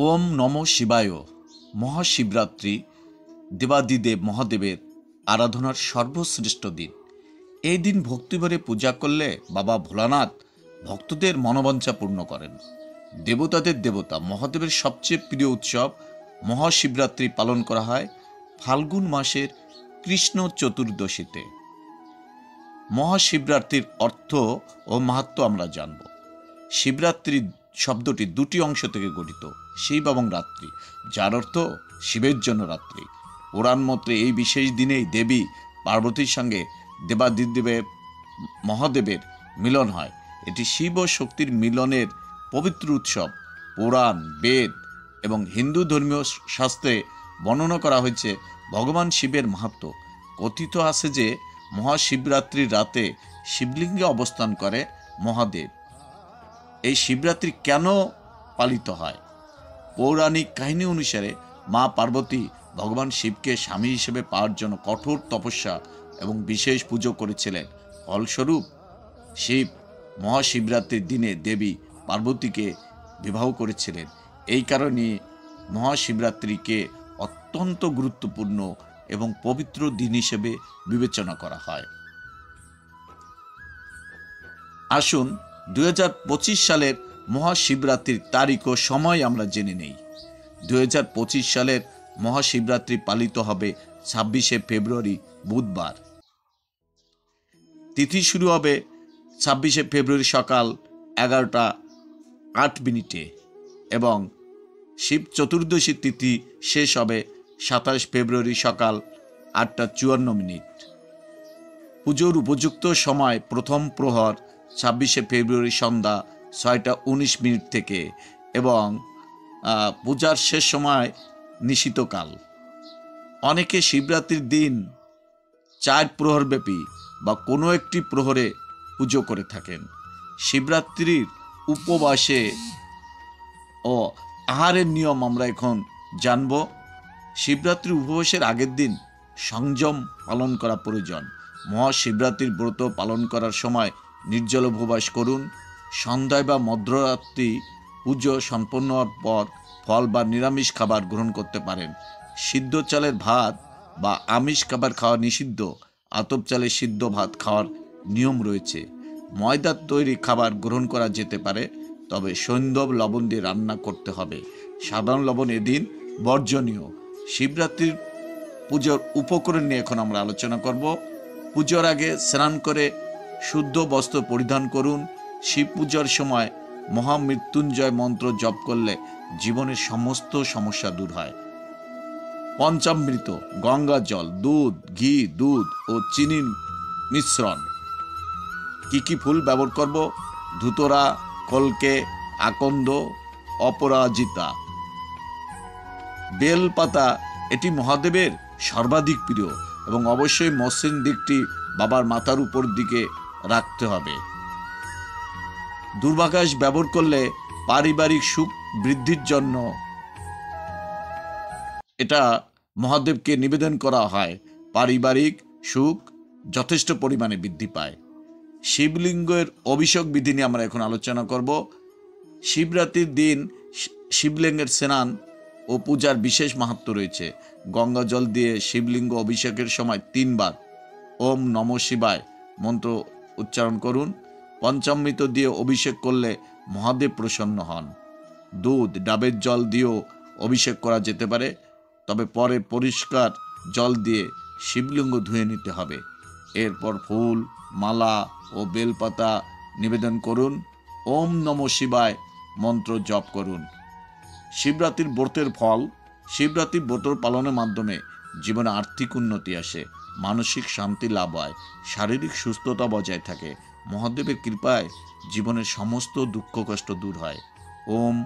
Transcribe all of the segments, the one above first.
ওম নমঃ শিবায়। মহাশিবরাত্রি দেবাদিদেব মহাদেবের আরাধনার সর্বশ্রেষ্ঠ দিন। এই দিন ভক্তিভরে পূজা করলে বাবা ভোলানাথ ভক্তদের মনোবাঞ্ছা পূর্ণ করেন। দেবতাদের দেবতা মহাদেবের সবচেয়ে প্রিয় উৎসব মহাশিবরাত্রি পালন করা হয় ফাল্গুন মাসের কৃষ্ণ চতুর্দশীতে। মহাশিবরাত্রির অর্থ ও মাহাত্ম্য আমরা জানব। শিবরাত্রি শব্দটি দুটি অংশ থেকে গঠিত, শিব এবং রাত্রি, যার অর্থ শিবের জন্য রাত্রি। পুরাণ মতে এই বিশেষ দিনেই দেবী পার্বতীর সঙ্গে দেবাদিদেব মহাদেবের মিলন হয়। এটি শিব ও শক্তির মিলনের পবিত্র উৎসব। পুরাণ, বেদ এবং হিন্দু ধর্মীয় শাস্ত্রে বর্ণনা করা হয়েছে ভগবান শিবের মাহাত্ম্য। কথিত আছে যে মহাশিবরাত্রির রাতে শিবলিঙ্গে অবস্থান করে মহাদেব। এই শিবরাত্রি কেন পালিত হয়? পৌরাণিক কাহিনী অনুসারে মা পার্বতী ভগবান শিবকে স্বামী হিসেবে পাওয়ার জন্য কঠোর তপস্যা এবং বিশেষ পুজো করেছিলেন। ফলস্বরূপ শিব মহাশিবরাত্রির দিনে দেবী পার্বতীকে বিবাহ করেছিলেন। এই কারণে মহাশিবরাত্রিকে অত্যন্ত গুরুত্বপূর্ণ এবং পবিত্র দিন হিসেবে বিবেচনা করা হয়। আসুন 2025 সালের মহাশিবরাত্রির তারিখ ও সময় আমরা জেনে নেই। 2025 সালের মহাশিবরাত্রি পালিত হবে 26শে ফেব্রুয়ারি বুধবার। তিথি শুরু হবে 26শে ফেব্রুয়ারি সকাল 11টা 8 এবং শিব চতুর্দশী তিথি শেষ হবে 27 ফেব্রুয়ারি সকাল 8টা 54। পুজোর উপযুক্ত সময় প্রথম প্রহর 26শে ফেব্রুয়ারি সন্ধ্যা 6টা 19 থেকে এবং পূজার শেষ সময় নিশিতকাল। অনেকে শিবরাত্রির দিন 4 প্রহরব্যাপী বা কোনো একটি প্রহরে পুজো করে থাকেন। শিবরাত্রির উপবাসে ও আহারের নিয়ম আমরা এখন জানব। শিবরাত্রির উপবাসের আগের দিন সংযম পালন করা প্রয়োজন। মহাশিবরাত্রির ব্রত পালন করার সময় নির্জল উপবাস করুন। সন্ধ্যায় বা মধ্যরাত্রি পুজো সম্পন্ন হওয়ার পর ফল বা নিরামিষ খাবার গ্রহণ করতে পারেন। সিদ্ধ চালের ভাত বা আমিষ খাবার খাওয়া নিষিদ্ধ। আতপ চালের সিদ্ধ ভাত খাওয়ার নিয়ম রয়েছে। ময়দার তৈরি খাবার গ্রহণ করা যেতে পারে, তবে সৈন্ধব লবণ দিয়ে রান্না করতে হবে। সাধারণ লবণ এদিন বর্জনীয়। শিবরাত্রির পুজোর উপকরণ নিয়ে এখন আমরা আলোচনা করব। পুজোর আগে স্নান করে শুদ্ধ বস্ত্র পরিধান করুন। শিব পূজার সময় মহামৃত্যুঞ্জয় মন্ত্র জপ করলে জীবনের সমস্ত সমস্যা দূর হয়। পঞ্চামৃত, গঙ্গা জল, দুধ, ঘি, দুধ ও চিনির মিশ্রণ। কি কি ফুল ব্যবহার করব? ধুতরা, কলকে, আকন্দ, অপরাজিতা। বেলপাতা, এটি মহাদেবের সর্বাধিক প্রিয় এবং অবশ্যই মসৃণ দিকটি বাবার মাথার উপর দিকে রাখতে হবে। দুর্বাঘাস ব্যবহার করলে পারিবারিক সুখ বৃদ্ধির জন্য এটা মহাদেবকে নিবেদন করা হয়। পারিবারিক সুখ যথেষ্ট পরিমাণে বৃদ্ধি পায়। শিবলিঙ্গের অভিষেক বিধি নিয়ে আমরা এখন আলোচনা করব। শিবরাত্রির দিন শিবলিঙ্গের স্নান ও পূজার বিশেষ মাহাত্ম্য রয়েছে। গঙ্গা জল দিয়ে শিবলিঙ্গ অভিষেকের সময় 3 বার ওম নমঃ শিবায় মন্ত্র উচ্চারণ করুন। পঞ্চামৃত দিয়ে অভিষেক করলে মহাদেব প্রসন্ন হন। দুধ, ডাবের জল দিয়েও অভিষেক করা যেতে পারে, তবে পরে পরিষ্কার জল দিয়ে শিবলিঙ্গ ধুয়ে নিতে হবে। এরপর ফুল, মালা ও বেলপাতা নিবেদন করুন। ওম নমঃ শিবায় মন্ত্র জপ করুন। শিবরাত্রির ব্রতের ফল। শিবরাত্রির ব্রত পালনের মাধ্যমে জীবনে আর্থিক উন্নতি আসে, মানসিক শান্তি লাভ হয়, শারীরিক সুস্থতা বজায় থাকে। মহাদেবের কৃপায় জীবনের সমস্ত দুঃখ কষ্ট দূর হয়। ওম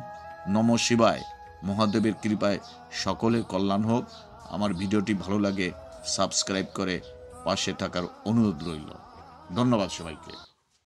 নমঃ শিবায়। মহাদেবের কৃপায় সকলের কল্যাণ হোক। আমার ভিডিওটি ভালো লাগে সাবস্ক্রাইব করে পাশে থাকার অনুরোধ রইল। ধন্যবাদ সবাইকে।